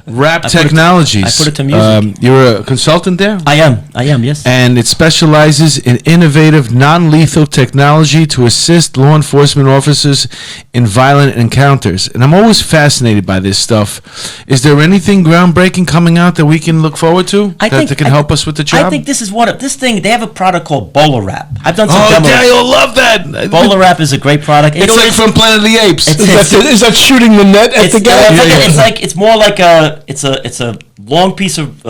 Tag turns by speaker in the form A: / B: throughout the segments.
A: Wrap Technologies.
B: I put it to music.
A: You're a consultant there?
B: I am, yes.
A: And it specializes in innovative, non-lethal technology to assist law enforcement officers in violent encounters. And I'm always fascinated by this stuff. Is there anything groundbreaking coming out that we can look forward to that can help us with the job?
B: I think this is this thing. They have a product called BolaWrap. I've done some demos.
A: Oh, you'll love that.
B: BolaWrap is a great product.
A: It's like from Planet of the Apes.
C: Is that shooting the net at the guy?
B: It's more like it's a long piece of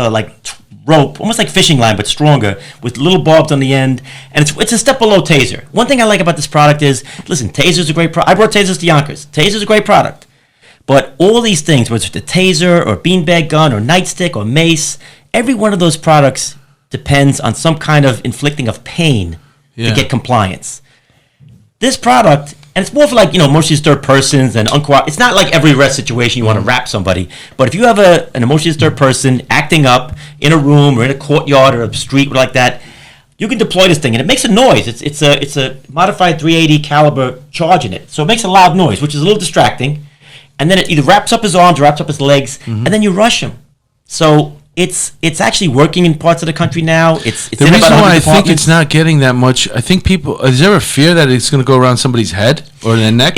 B: rope, almost like fishing line, but stronger, with little barbs on the end, and it's a step below taser. One thing I like about this product is, listen, taser's a great product. I brought tasers to Yonkers. Taser's a great product, but all these things, whether it's the taser or beanbag gun or nightstick or mace, every one of those products depends on some kind of inflicting of pain to get compliance. This product. And it's more for emotionally disturbed persons and it's not like every arrest situation you want to wrap somebody. But if you have an emotionally disturbed person acting up in a room or in a courtyard or a street like that, you can deploy this thing and it makes a noise. It's a modified 380 caliber charge in it, so it makes a loud noise, which is a little distracting. And then it either wraps up his arms, or wraps up his legs, and then you rush him. So it's actually working in parts of the country now. It's
A: the reason why I think it's not getting that much. I think people. Is there a fear that it's going to go around somebody's head or their neck?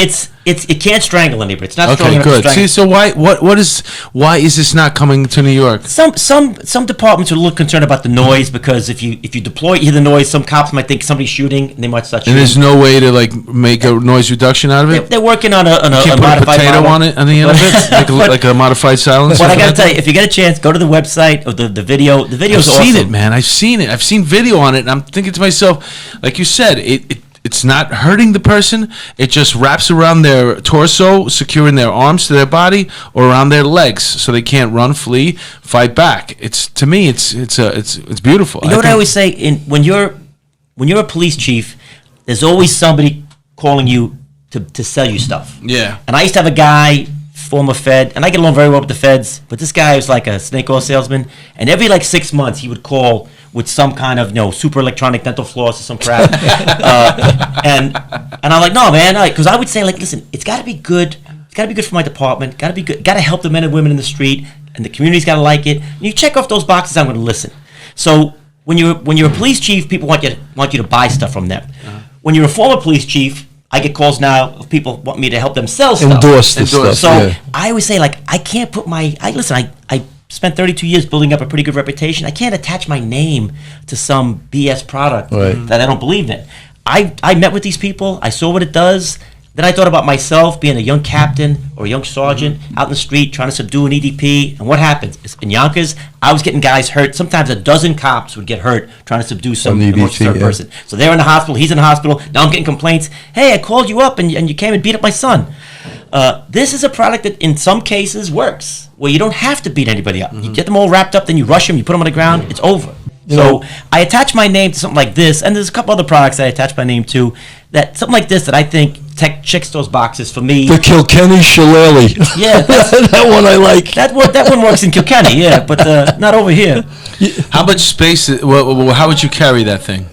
B: It can't strangle anybody. It's not strong enough
A: good.
B: to strangle.
A: See, so why is this not coming to New York?
B: Some departments are a little concerned about the noise, because if you deploy, you hear the noise, some cops might think somebody's shooting and they might start shooting.
A: And there's no way to make a noise reduction out of it.
B: They're working on a
A: modified potato
B: model
A: on it on the end of it, like a modified silencer.
B: But I got to tell you, if you get a chance, go to the website or the video. The video's awesome.
A: I've seen it, man. I've seen it. I've seen video on it, and I'm thinking to myself, like you said, it's not hurting the person. It just wraps around their torso, securing their arms to their body, or around their legs, so they can't run, flee, fight back. To me, it's beautiful.
B: You know what I always say? When you're a police chief, there's always somebody calling you to sell you stuff.
A: Yeah.
B: And I used to have a guy, former Fed, and I get along very well with the Feds, but this guy was like a snake oil salesman, and every 6 months he would call with some kind of super electronic dental floss or some crap, and I'm like, no, man, because I would say, listen, it's got to be good. It's got to be good for my department. Got to be good. Got to help the men and women in the street, and the community's got to like it. And you check off those boxes, I'm going to listen. So when you're a police chief, people want you to buy stuff from them. When you're a former police chief, I get calls now of people want me to help them sell stuff.
C: Endorse the stuff.
B: So I always say, I can't put I spent 32 years building up a pretty good reputation. I can't attach my name to some BS product that I don't believe in. I met with these people. I saw what it does. Then I thought about myself being a young captain or a young sergeant out in the street trying to subdue an EDP. And what happens? In Yonkers, I was getting guys hurt. Sometimes a dozen cops would get hurt trying to subdue some emotionally person. So they're in the hospital. He's in the hospital. Now I'm getting complaints. Hey, I called you up and you came and beat up my son. This is a product that in some cases works, where you don't have to beat anybody up. You get them all wrapped up, then you rush them, you put them on the ground, it's over. So I attach my name to something like this, and there's a couple other products that I attach my name to, that something like this that I think checks those boxes for me.
C: The Kilkenny Shillelagh.
B: Yeah,
C: that one I like.
B: That one works in Kilkenny, yeah, but not over here.
A: How much space? How would you carry that thing?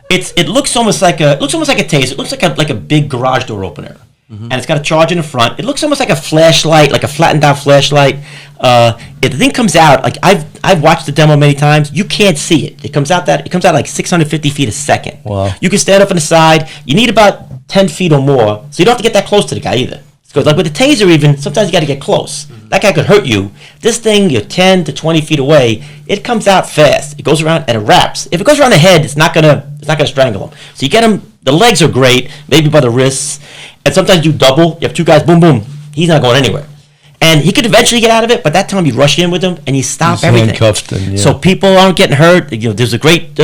B: It looks almost like a taser. It looks like a big garage door opener. And it's got a charge in the front. It looks almost like a flashlight, like a flattened out flashlight. If the thing comes out, I've watched the demo many times. You can't see it. It comes out like 650 feet a second.
C: Wow!
B: You can stand up on the side. You need about 10 feet or more, so you don't have to get that close to the guy either. Because with the taser, even sometimes you got to get close. That guy could hurt you. This thing, you're 10 to 20 feet away. It comes out fast. It goes around and it wraps. If it goes around the head, it's not gonna strangle him. So you get him. The legs are great, maybe by the wrists. And sometimes you double. You have two guys, boom, boom. He's not going anywhere. And he could eventually get out of it, but that time you rush in with him and you stop everything.
C: Handcuffed and,
B: So people aren't getting hurt. There's a great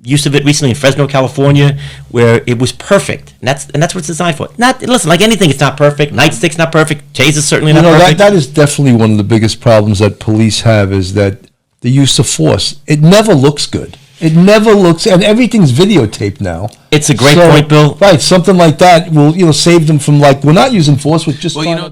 B: use of it recently in Fresno, California, where it was perfect. And that's what it's designed for. Listen, like anything, it's not perfect. Nightstick's not perfect. Taser's certainly not perfect.
C: That is definitely one of the biggest problems that police have, is that the use of force. It never looks good. It never looks, and everything's videotaped now.
B: It's a great point, Bill.
C: Right, something like that will save them from we're not using force with just.